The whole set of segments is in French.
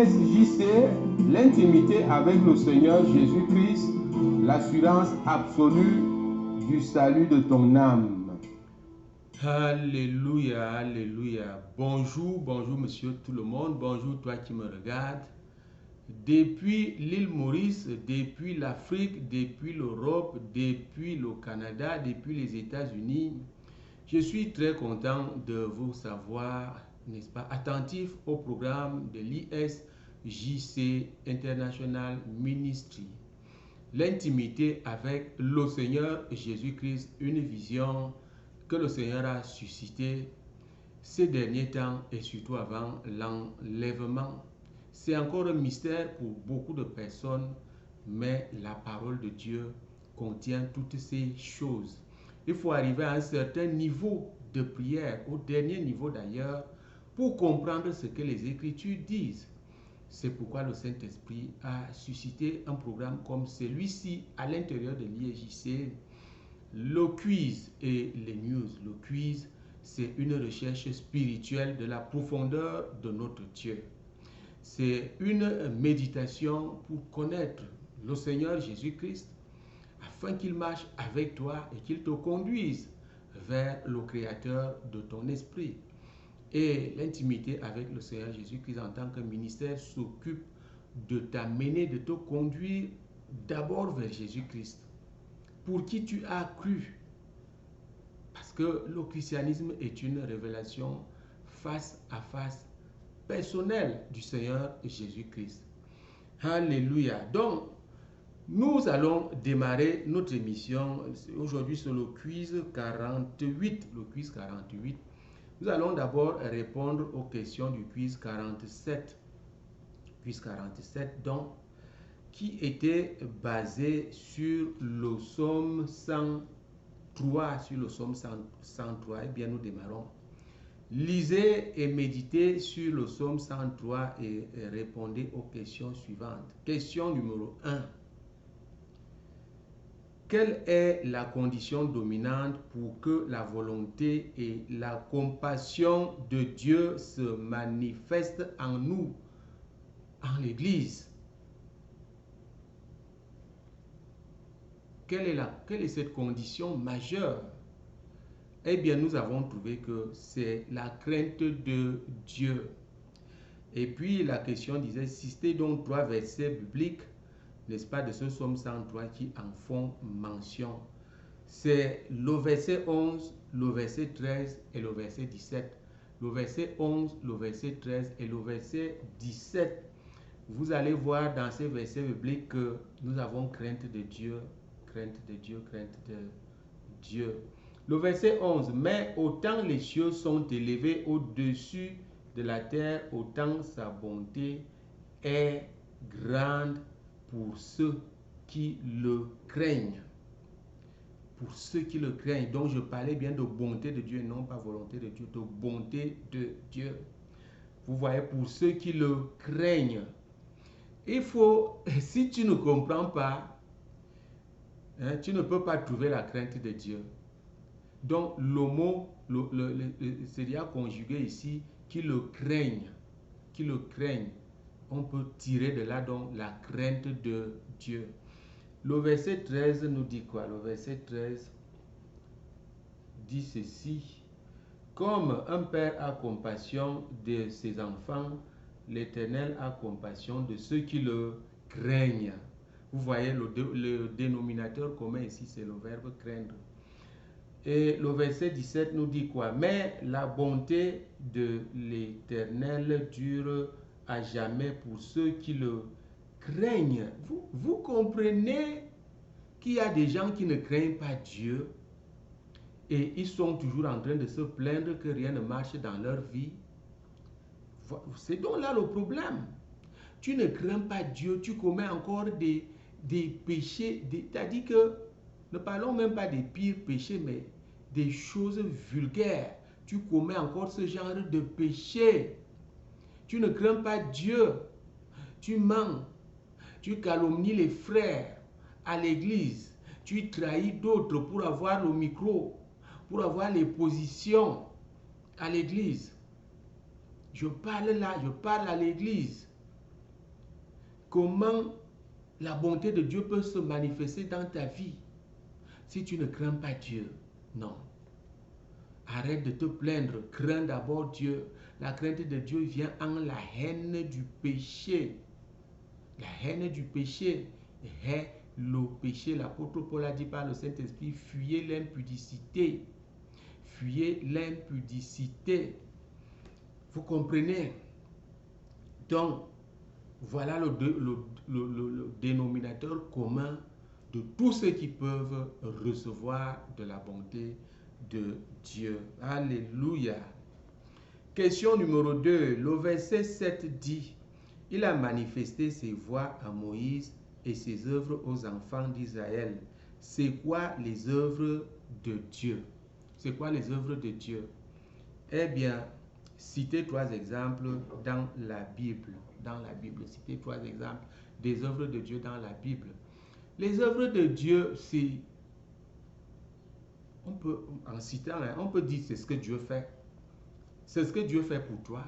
LISJC, l'intimité avec le Seigneur Jésus-Christ, l'assurance absolue du salut de ton âme. Alléluia, alléluia. Bonjour, bonjour monsieur tout le monde. Bonjour toi qui me regardes. Depuis l'île Maurice, depuis l'Afrique, depuis l'Europe, depuis le Canada, depuis les États-Unis, je suis très content de vous savoir, n'est-ce pas, attentif au programme de l'ISJC International Ministry. L'intimité avec le Seigneur Jésus-Christ, une vision que le Seigneur a suscitée ces derniers temps et surtout avant l'enlèvement. C'est encore un mystère pour beaucoup de personnes, mais la parole de Dieu contient toutes ces choses. Il faut arriver à un certain niveau de prière, au dernier niveau d'ailleurs, pour comprendre ce que les Écritures disent. C'est pourquoi le Saint-Esprit a suscité un programme comme celui-ci à l'intérieur de l'ISJC, le quiz et les news. Le quiz, c'est une recherche spirituelle de la profondeur de notre Dieu. C'est une méditation pour connaître le Seigneur Jésus-Christ afin qu'il marche avec toi et qu'il te conduise vers le Créateur de ton esprit. Et l'intimité avec le Seigneur Jésus-Christ en tant que ministère s'occupe de t'amener, de te conduire d'abord vers Jésus-Christ, pour qui tu as cru. Parce que le christianisme est une révélation face à face personnelle du Seigneur Jésus-Christ. Alléluia. Donc, nous allons démarrer notre émission. Aujourd'hui, c'est le quiz 48. Le quiz 48. Nous allons d'abord répondre aux questions du quiz 47. Quiz 47, donc, qui était basé sur le psaume 103. Sur le psaume 103, eh bien, nous démarrons. Lisez et méditez sur le psaume 103 et répondez aux questions suivantes. Question numéro 1. Quelle est la condition dominante pour que la volonté et la compassion de Dieu se manifestent en nous, en l'Église? Quelle est cette condition majeure? Eh bien, nous avons trouvé que c'est la crainte de Dieu. Et puis, la question disait, citez donc 3 versets bibliques, n'est-ce pas, de ce psaume 103 qui en font mention. C'est le verset 11, le verset 13 et le verset 17. Le verset 11, le verset 13 et le verset 17. Vous allez voir dans ces versets bibliques que nous avons crainte de Dieu, crainte de Dieu, crainte de Dieu. Le verset 11, mais autant les cieux sont élevés au-dessus de la terre, autant sa bonté est grande pour ceux qui le craignent. Pour ceux qui le craignent. Donc je parlais bien de bonté de Dieu, non pas volonté de Dieu, de bonté de Dieu. Vous voyez, pour ceux qui le craignent. Il faut, si tu ne comprends pas, hein, tu ne peux pas trouver la crainte de Dieu. Donc le mot, c'est déjà conjugué ici, qui le craignent. Qui le craignent. On peut tirer de là donc la crainte de Dieu. Le verset 13 nous dit quoi? Le verset 13 dit ceci. Comme un père a compassion de ses enfants, l'Éternel a compassion de ceux qui le craignent. Vous voyez, le dénominateur commun ici, c'est le verbe craindre. Et le verset 17 nous dit quoi? Mais la bonté de l'Éternel dure à jamais pour ceux qui le craignent. Vous comprenez qu'il y a des gens qui ne craignent pas Dieu et ils sont toujours en train de se plaindre que rien ne marche dans leur vie. C'est donc là le problème. Tu ne crains pas Dieu, tu commets encore des péchés, c'est-à-dire que ne parlons même pas des pires péchés, mais des choses vulgaires. Tu commets encore ce genre de péché. Tu ne crains pas Dieu. Tu mens. Tu calomnies les frères à l'église. Tu trahis d'autres pour avoir le micro, pour avoir les positions à l'église. Je parle là, je parle à l'église. comment la bonté de Dieu peut se manifester dans ta vie si tu ne crains pas Dieu. Non. Arrête de te plaindre, crains d'abord Dieu. La crainte de Dieu vient en la haine du péché. La haine du péché est le péché. L'apôtre Paul a dit par le Saint-Esprit, fuyez l'impudicité. Fuyez l'impudicité. Vous comprenez? Donc, voilà le dénominateur commun de tous ceux qui peuvent recevoir de la bonté de Dieu. Alléluia. Question numéro 2. Le verset 7 dit, il a manifesté ses voies à Moïse et ses œuvres aux enfants d'Israël. C'est quoi les œuvres de Dieu? C'est quoi les œuvres de Dieu? Eh bien, citez 3 exemples dans la Bible. Dans la Bible, citez 3 exemples des œuvres de Dieu dans la Bible. Les œuvres de Dieu, c'est, on peut, en citant, on peut dire c'est ce que Dieu fait. C'est ce que Dieu fait pour toi.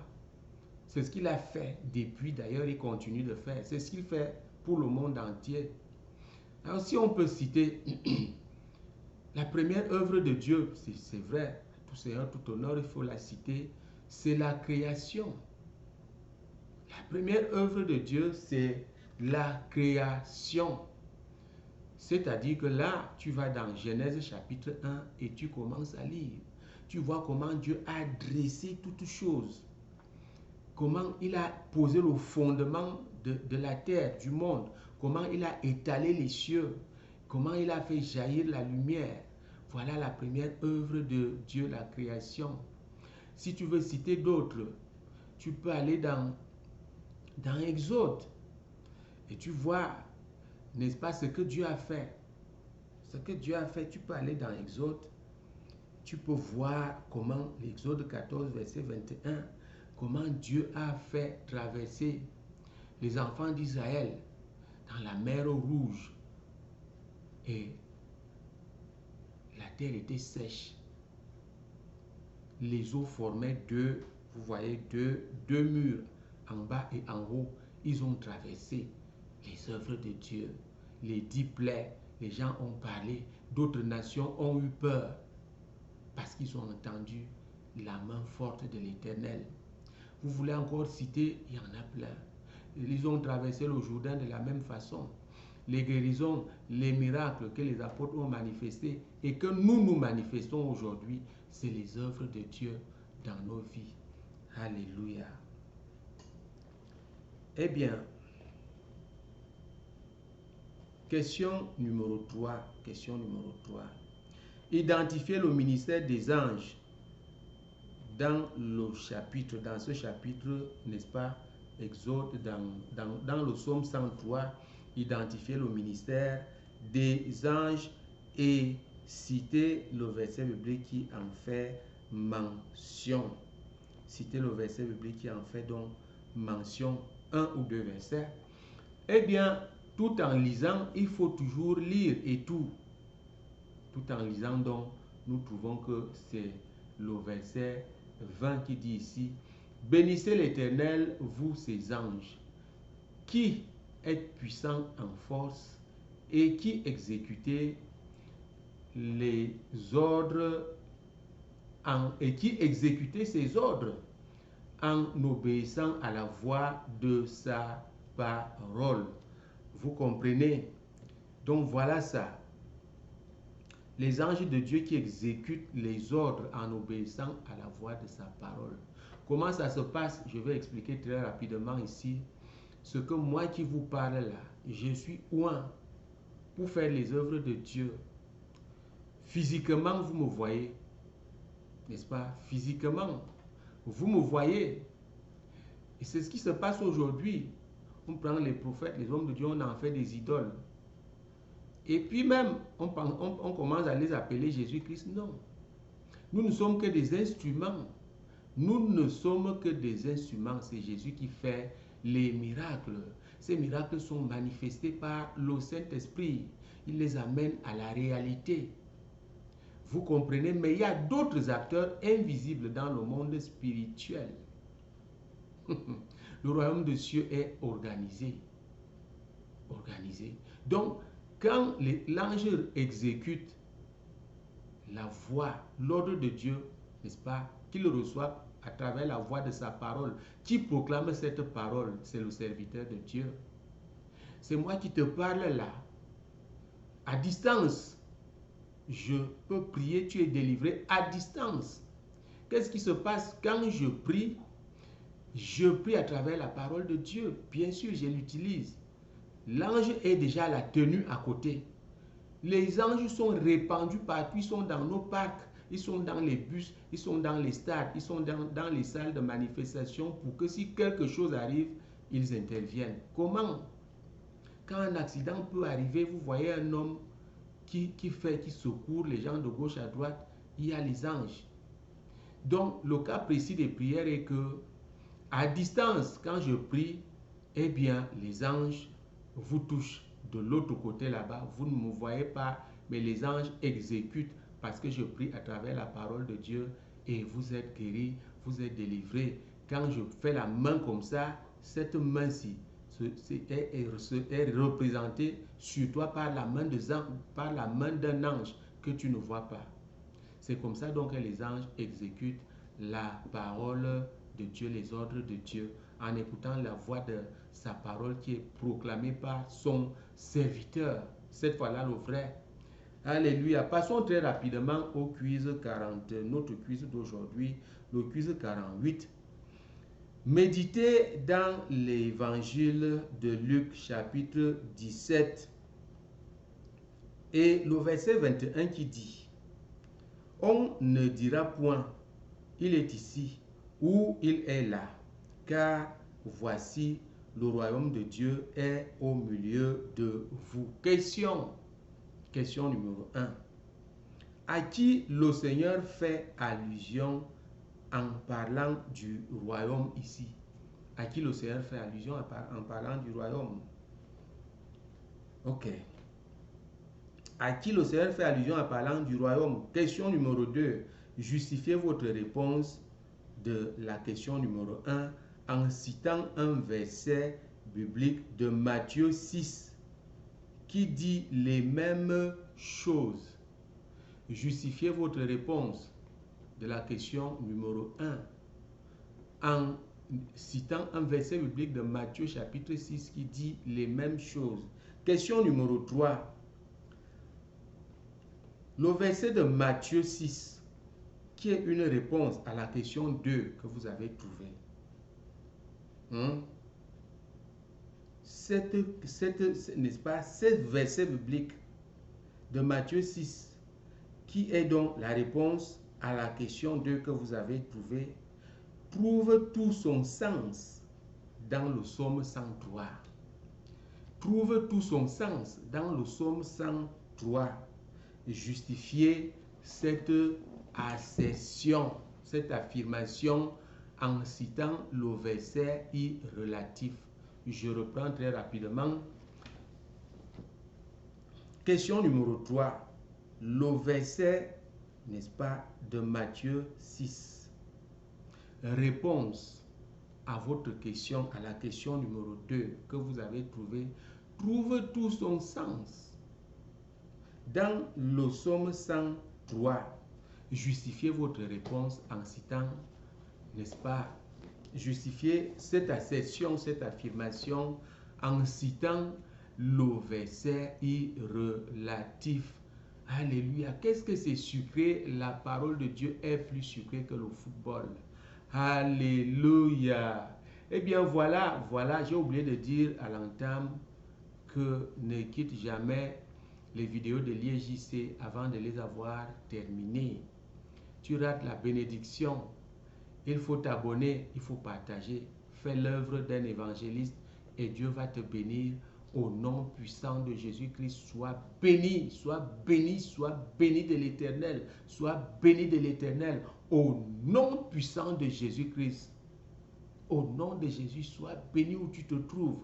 C'est ce qu'il a fait depuis, d'ailleurs, il continue de faire. C'est ce qu'il fait pour le monde entier. Alors, si on peut citer la première œuvre de Dieu, c'est vrai, tout Seigneur, tout honneur, il faut la citer, c'est la création. La première œuvre de Dieu, c'est la création. C'est-à-dire que là, tu vas dans Genèse chapitre 1 et tu commences à lire. Tu vois comment Dieu a dressé toutes choses. Comment il a posé le fondement de la terre, du monde. Comment il a étalé les cieux. Comment il a fait jaillir la lumière. Voilà la première œuvre de Dieu, la création. Si tu veux citer d'autres, tu peux aller dans Exode. Et tu vois, n'est-ce pas, ce que Dieu a fait. Ce que Dieu a fait, tu peux aller dans Exode. Tu peux voir comment, l'Exode 14, verset 21, comment Dieu a fait traverser les enfants d'Israël dans la mer Rouge. Et la terre était sèche. Les eaux formaient vous voyez, deux murs en bas et en haut. Ils ont traversé les œuvres de Dieu. Les 10 plaies, les gens ont parlé. D'autres nations ont eu peur parce qu'ils ont entendu la main forte de l'Éternel. Vous voulez encore citer, il y en a plein. Ils ont traversé le Jourdain de la même façon. Les guérisons, les miracles que les apôtres ont manifestés et que nous manifestons aujourd'hui, c'est les œuvres de Dieu dans nos vies. Alléluia. Eh bien, question numéro 3. Question numéro 3. Identifier le ministère des anges dans ce chapitre, n'est-ce pas, Exode, dans le psaume 103, identifier le ministère des anges et citer le verset biblique qui en fait mention. Citer le verset biblique qui en fait donc mention, 1 ou 2 versets. Eh bien, tout en lisant, il faut toujours lire et tout. Tout en lisant donc, nous trouvons que c'est le verset 20 qui dit ici, bénissez l'Éternel, vous ses anges, qui êtes puissants en force et qui exécutez les ordres et qui exécutez ses ordres en obéissant à la voix de sa parole. Vous comprenez? Donc voilà ça. Les anges de Dieu qui exécutent les ordres en obéissant à la voix de sa parole. Comment ça se passe? Je vais expliquer très rapidement ici. Ce que moi qui vous parle là, je suis oint pour faire les œuvres de Dieu. Physiquement, vous me voyez, n'est-ce pas? Physiquement, vous me voyez. Et c'est ce qui se passe aujourd'hui. On prend les prophètes, les hommes de Dieu, on en fait des idoles. Et puis même, on commence à les appeler Jésus-Christ. Non. Nous ne sommes que des instruments. Nous ne sommes que des instruments. C'est Jésus qui fait les miracles. Ces miracles sont manifestés par le Saint-Esprit. Il les amène à la réalité. Vous comprenez? Mais il y a d'autres acteurs invisibles dans le monde spirituel. Le royaume des cieux est organisé. organisé. Donc, quand l'ange exécute la voix, l'ordre de Dieu, n'est-ce pas, qu'il reçoit à travers la voix de sa parole, qui proclame cette parole, c'est le serviteur de Dieu. C'est moi qui te parle là, à distance. Je peux prier, tu es délivré à distance. Qu'est-ce qui se passe quand je prie? Je prie à travers la parole de Dieu. Bien sûr, je l'utilise. L'ange est déjà la tenue à côté. Les anges sont répandus partout. Ils sont dans nos parcs, ils sont dans les bus, ils sont dans les stades, ils sont dans les salles de manifestation pour que si quelque chose arrive, ils interviennent. Comment? Quand un accident peut arriver, vous voyez un homme qui secourt les gens de gauche à droite, il y a les anges. Donc, le cas précis des prières est que, à distance, quand je prie, eh bien, les anges vous touchent de l'autre côté là-bas. Vous ne me voyez pas, mais les anges exécutent parce que je prie à travers la parole de Dieu et vous êtes guéris, vous êtes délivrés. Quand je fais la main comme ça, cette main-ci est représentée sur toi par la main d'un ange que tu ne vois pas. C'est comme ça donc que les anges exécutent la parole de Dieu, les ordres de Dieu, en écoutant la voix de sa parole qui est proclamée par son serviteur. Cette fois-là, le vrai. Alléluia. Passons très rapidement au quiz 40, notre quiz d'aujourd'hui, le quiz 48. Méditez dans l'évangile de Luc, chapitre 17, et le verset 21 qui dit: on ne dira point, il est ici ou il est là, car voici le royaume de Dieu est au milieu de vous. Question numéro 1. À qui le Seigneur fait allusion en parlant du royaume ici? À qui le Seigneur fait allusion en parlant du royaume? Ok. À qui le Seigneur fait allusion en parlant du royaume? Question numéro 2. Justifiez votre réponse de la question numéro 1 en citant un verset biblique de Matthieu 6 qui dit les mêmes choses. Justifiez votre réponse de la question numéro 1 en citant un verset biblique de Matthieu chapitre 6 qui dit les mêmes choses. Question numéro 3. Le verset de Matthieu 6 qui est une réponse à la question 2 que vous avez trouvée. N'est-ce pas, ce verset biblique de Matthieu 6 qui est donc la réponse à la question 2 que vous avez trouvée, trouve tout son sens dans le psaume 103. Trouve tout son sens dans le psaume 103. Justifier cette assertion, cette affirmation en citant le verset relatif. Je reprends très rapidement. Question numéro 3. Le verset, n'est-ce pas, de Matthieu 6. Réponse à votre question, à la question numéro 2 que vous avez trouvée, trouve tout son sens dans le psaume 103. Justifiez votre réponse en citant, n'est-ce pas, justifiez cette assertion, cette affirmation en citant le verset relatif. Alléluia. Qu'est-ce que c'est sucré? La parole de Dieu est plus sucrée que le football. Alléluia. Eh bien voilà, j'ai oublié de dire à l'entame que ne quitte jamais les vidéos de l'IEJC avant de les avoir terminées. Tu rates la bénédiction. Il faut t'abonner, il faut partager. Fais l'œuvre d'un évangéliste et Dieu va te bénir au nom puissant de Jésus-Christ. Sois béni, sois béni, sois béni de l'Éternel. Sois béni de l'Éternel au nom puissant de Jésus-Christ. Au nom de Jésus, sois béni où tu te trouves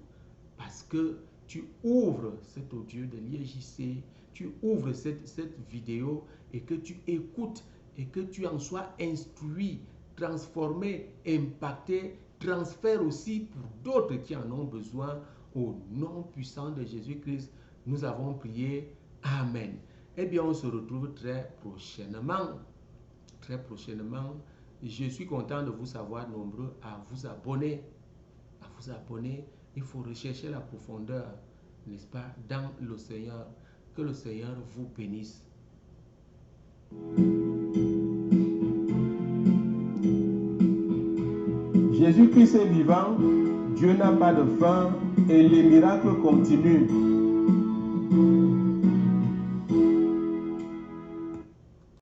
parce que tu ouvres cet audio de l'IEJC, tu ouvres cette vidéo et que tu écoutes et que tu en sois instruit, transformé, impacté, transfère aussi pour d'autres qui en ont besoin Au nom puissant de Jésus-Christ, nous avons prié. Amen. Eh bien, on se retrouve très prochainement. Très prochainement. Je suis content de vous savoir nombreux à vous abonner. À vous abonner. Il faut rechercher la profondeur, n'est-ce pas, dans le Seigneur. Que le Seigneur vous bénisse. Jésus-Christ est vivant, Dieu n'a pas de fin et les miracles continuent.